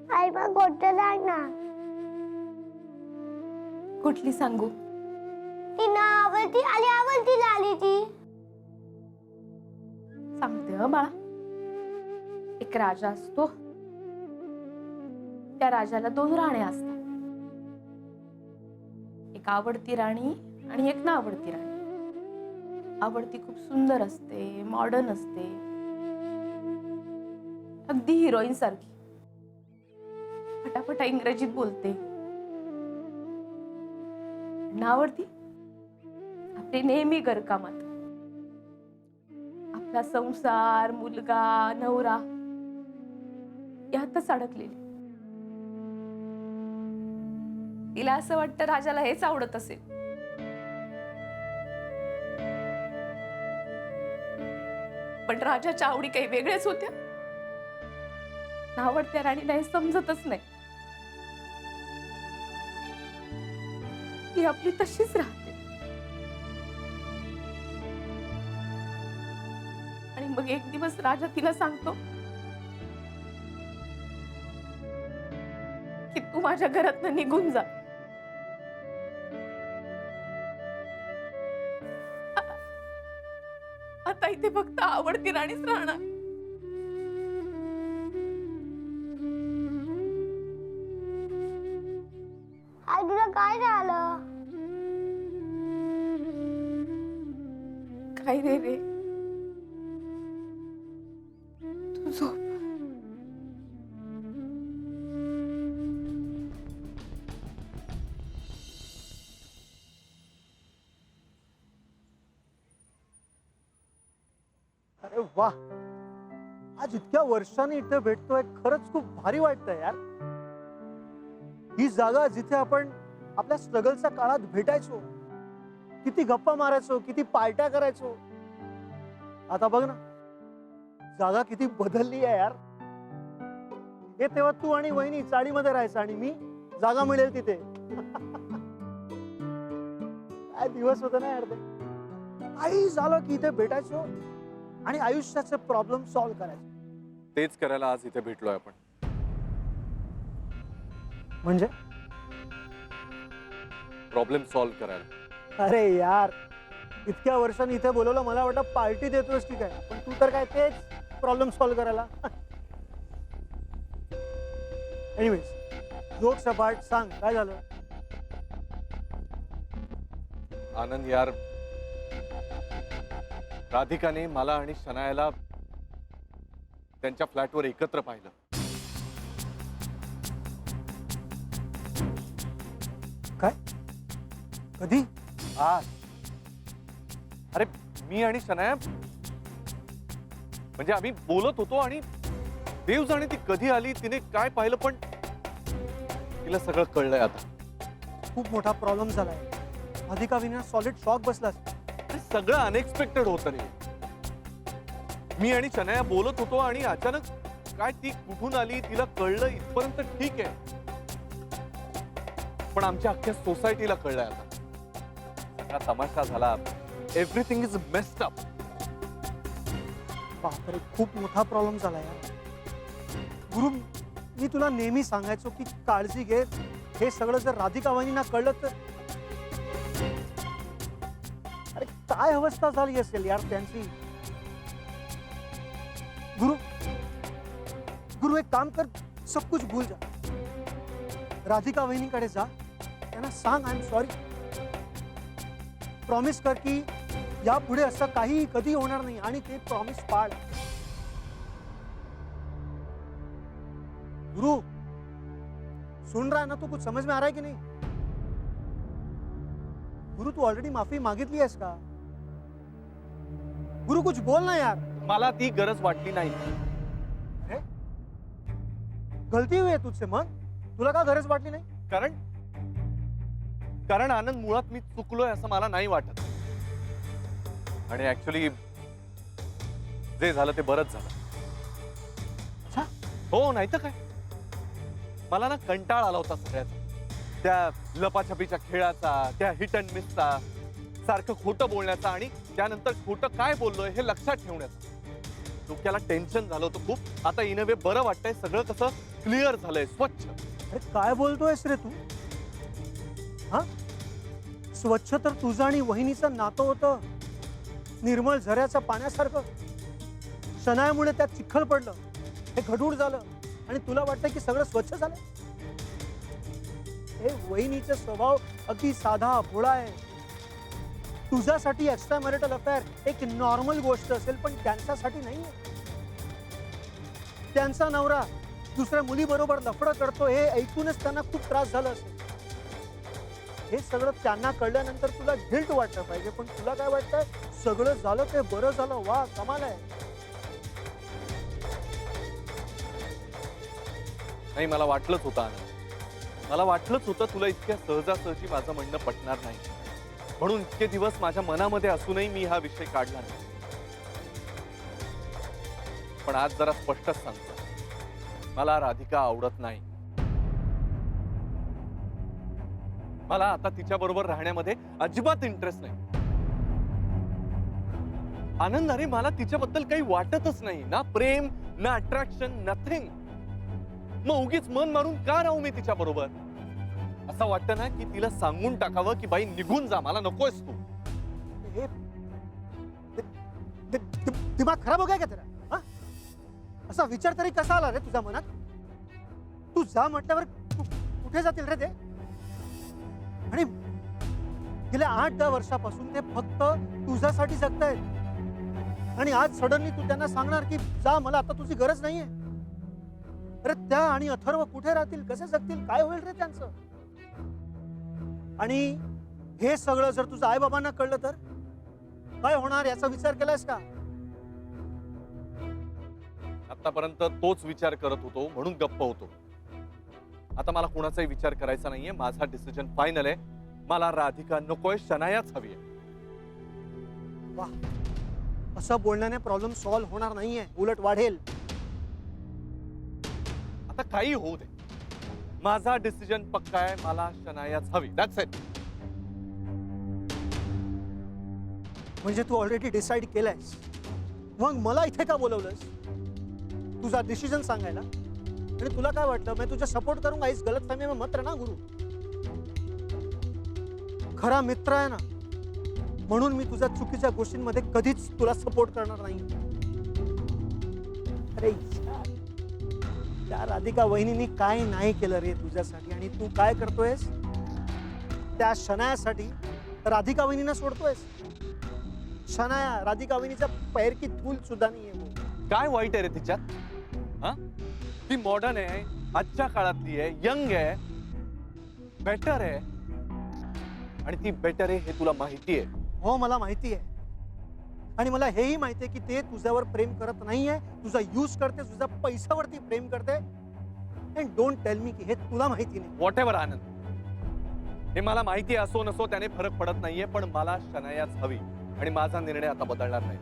आई मग गोष्ट सांग ना. कुठली सांगू? ती ना आवडती आली ती. सांगते हं बाळा. एक राजा असतो. त्या राजाला 2 राण्या असतात. एक आवडती राणी आणि एक नावडती राणी. आवडती खूप सुंदर असते, मॉडर्न असते, अगदी हिरोईन सारखी. फटाफट इंग्रजीत बोलते. नावडती आपली नेहमी घरकामात. आपला संसार, मुलगा, नवरा यातच अडकलेली. तिला असं वाटतं राजाला हेच आवडत असेल. पण राजाच्या आवडी काही वेगळ्याच होत्या. नावडत्या राणीला हे समजतच नाही. ती आपली तशीच राहते. आणि मग एक दिवस राजा तिला सांगतो की तू माझ्या घरातनं निघून जा. आता इथे फक्त आवडती राणीच राहणार. आई तुला काय झालं? काय रे रे, तू झोप. अरे वाह, आज इतक्या वर्षांनी इथे भेटतोय, खरंच खूप भारी वाटतंय यार. ही जागा जिथे आपण आपल्या स्ट्रगलच्या काळात भेटायचो, किती गप्पा मारायचो, किती पार्ट्या करायचो. आता बघ ना, जागा किती बदलली आहे यार. हे तेव्हा तू आणि वहिनी चाळीमध्ये राहायचा आणि मी जागा मिळेल तिथे. काय दिवस होते ना यार ते. काही झालं की इथे भेटायचो आणि आयुष्याचे प्रॉब्लेम सॉल्व्ह करायचे. तेच करायला आज इथे भेटलोय आपण. म्हणजे प्रॉब्लेम सॉल्व्ह करायला. अरे यार, इतक्या वर्षांनी इथे बोलवलं, मला वाटतं पार्टी देतोस की काय, पण तू तर काय तेच प्रॉब्लेम सॉल्व्ह करायला. एनिवेज, जोक सपाट सांग, काय झालं? आनंद यार, राधिकाने मला आणि शनायाला त्यांच्या फ्लॅटवर एकत्र पाहिलं. काय? कधी? आज. अरे मी आणि शनाया म्हणजे आम्ही बोलत होतो आणि देव जाणे ती कधी आली, तिने काय पाहिलं, पण तिला सगळं कळलंय आता. खूप मोठा प्रॉब्लेम झालाय. अधिका विना सॉलिड शॉक बसलास. ते सगळं अनएक्सपेक्टेड होतं रे. मी आणि शनाया बोलत होतो आणि अचानक काय ती कुठून आली, तिला कळलं इथपर्यंत ठीक आहे, पण आमच्या अख्ख्या सोसायटीला कळलंय आता. सगळा तमाशा झाला. Everything is messed up. बापरे, खूप मोठा प्रॉब्लेम झाला यार. गुरु, मी तुला नेहमी सांगायचो की काळजी घे. हे सगळं जर राधिका वहिनींना कळलं तर. अरे काय अवस्था झाली असेल यार त्यांची. गुरु, गुरु एक काम कर, सब कुछ भूल जा. राधिका वहिनीकडे जा, त्यांना सांग आय एम सॉरी. प्रॉमिस कर की यापुढे असं काही कधी होणार नाही आणि ते प्रॉमिस पाळ. गुरु, सुन रहा है ना तू? कुछ समझ में आ रहा है कि नहीं? गुरु, तू ऑलरेडी माफी मागितली आहेस का? गुरु कुछ बोल ना यार. मला ती गरज वाटली नाही. अरे गलती हुई है तुझसे. मग तुला का गरज वाटली नाही? कारण आनंद, मुळात मी चुकलोय असं मला नाही वाटत. आणि ऍक्च्युली जे झालं ते बरंच झालं. अच्छा? हो, नाही तर काय. मला ना कंटाळ आला होता सगळ्याचा. त्या लपाछपीच्या खेळाचा, त्या हिट अँड मिसचा, सारखं खोटं बोलण्याचा आणि त्यानंतर खोटं काय बोललोय हे लक्षात ठेवण्याचा. डोक्याला टेन्शन झालं होतं खूप. आता इन वे बरं वाटतंय, सगळं कसं क्लिअर झालंय, स्वच्छ. अरे काय बोलतोयस रे तू? हा, स्वच्छ तर तुझं आणि वहिनीचं नातं होतं, निर्मळ झऱ्याच्या पाण्यासारखं. शनायामुळे त्यात चिखल पडलं, हे गढूळ झालं, आणि तुला वाटतं की सगळं स्वच्छ झालं? हे वहिनीचा स्वभाव अगदी साधा भोळा आहे. तुझ्यासाठी एक्स्ट्रा मॅरिटल अफेअर एक नॉर्मल गोष्ट असेल, पण त्यांच्यासाठी नाही. त्यांचा नवरा दुसऱ्या मुलीबरोबर लफडं करतो हे ऐकूनच त्यांना खूप त्रास झाला असेल. हे सगळं त्यांना कळल्यानंतर तुला गिल्ट वाटलं पाहिजे, पण तुला काय वाटतंय? सगळं झालं ते बरं झालं, वा कमाल आहे. नाही, मला वाटलंच होतं आनंद, मला वाटलंच होतं तुला इतक्या सहजासहजी माझं म्हणणं पटणार नाही, म्हणून इतके दिवस माझ्या मनामध्ये असूनही मी हा विषय काढला नाही. पण आज जरा स्पष्टच सांगतो, मला राधिका आवडत नाही. मला आता तिच्या बरोबर राहण्यामध्ये अजिबात इंटरेस्ट नाही. आनंद, अरे मला तिच्याबद्दल काही वाटतच नाही, ना प्रेम ना अट्रॅक्शन, नथिंग. मग उगीच मन मारून का राहू मी तिच्या बरोबर? असं वाटतं ना की तिला सांगून टाकावं की बाई निघून जा, मला नकोयस तू. हे दिमाग खराब हो गया क्या तेरा? हा? असा विचार तरी कसा आला रे तुझ्या मनात? तू जा म्हटल्यावर कुठे जातील रे ते? आणि गेल्या 8-10 वर्षापासून ते फक्त तुझ्यासाठी जगतायत, आणि आज सडनली तू त्यांना सांगणार की जा, मला आता तुझी गरज नाहीये. अरे त्या आणि अथर्व कुठे राहतील, कसे जगतील, काय होईल रे त्यांचं? आणि हे सगळं जर तुझ्या आई बाबांना कळलं तर काय होणार याचा विचार केलायस का? आतापर्यंत तोच विचार करत होतो म्हणून गप्प होतो. आता मला कोणाचाही विचार करायचा नाहीये. माझा डिसिजन फायनल आहे. मला राधिका नकोय, शनायाच हवी आहे. वाह, असं बोलण्याने प्रॉब्लेम सॉल्व्ह होणार नाहीये, उलट वाढेल. आता काही होऊ दे, माझा डिसिजन पक्का आहे. मला शनायाच हवी. That's it. म्हणजे तू ऑलरेडी डिसाइड केलंयस, मग मला इथे का बोलवलंस? तुझा डिसिजन सांगायला? आणि तुला काय वाटलं मैं तुझे सपोर्ट करूंगा इस गलतफहमी में मत रहना गुरु. खरा मित्र आहे ना, म्हणून मी तुझ्या चुकीच्या गोष्टींमध्ये कधीच तुला सपोर्ट करणार नाही. अरे यार, त्या राधिका वहिनींनी काय नाही केलं रे तुझ्यासाठी, आणि तू काय करतोयस? त्या शनायासाठी राधिका वहिनींना सोडतोयस. शनाया राधिका वहिनीचा पैर की धूल सुद्धा नाहीये. काय वाईट आहे रे तिच्यात? हा, ती मॉडर्न आहे, आजच्या काळातली आहे, यंग आहे, बेटर आहे, आणि ती बेटर आहे हे तुला माहिती आहे. हो, मला माहिती आहे, आणि मला हेही माहिती आहे की ते तुझ्यावर प्रेम करत नाहीये, तुझा यूज करते, तुझ्या पैशावरती प्रेम करते. अँड डोंट टेल मी की हे तुला माहिती नाही. व्हॉट एव्हर आनंद, हे मला माहिती असो नसो त्याने फरक पडत नाहीये, पण मला शनायाच हवी, आणि माझा निर्णय आता बदलणार नाही.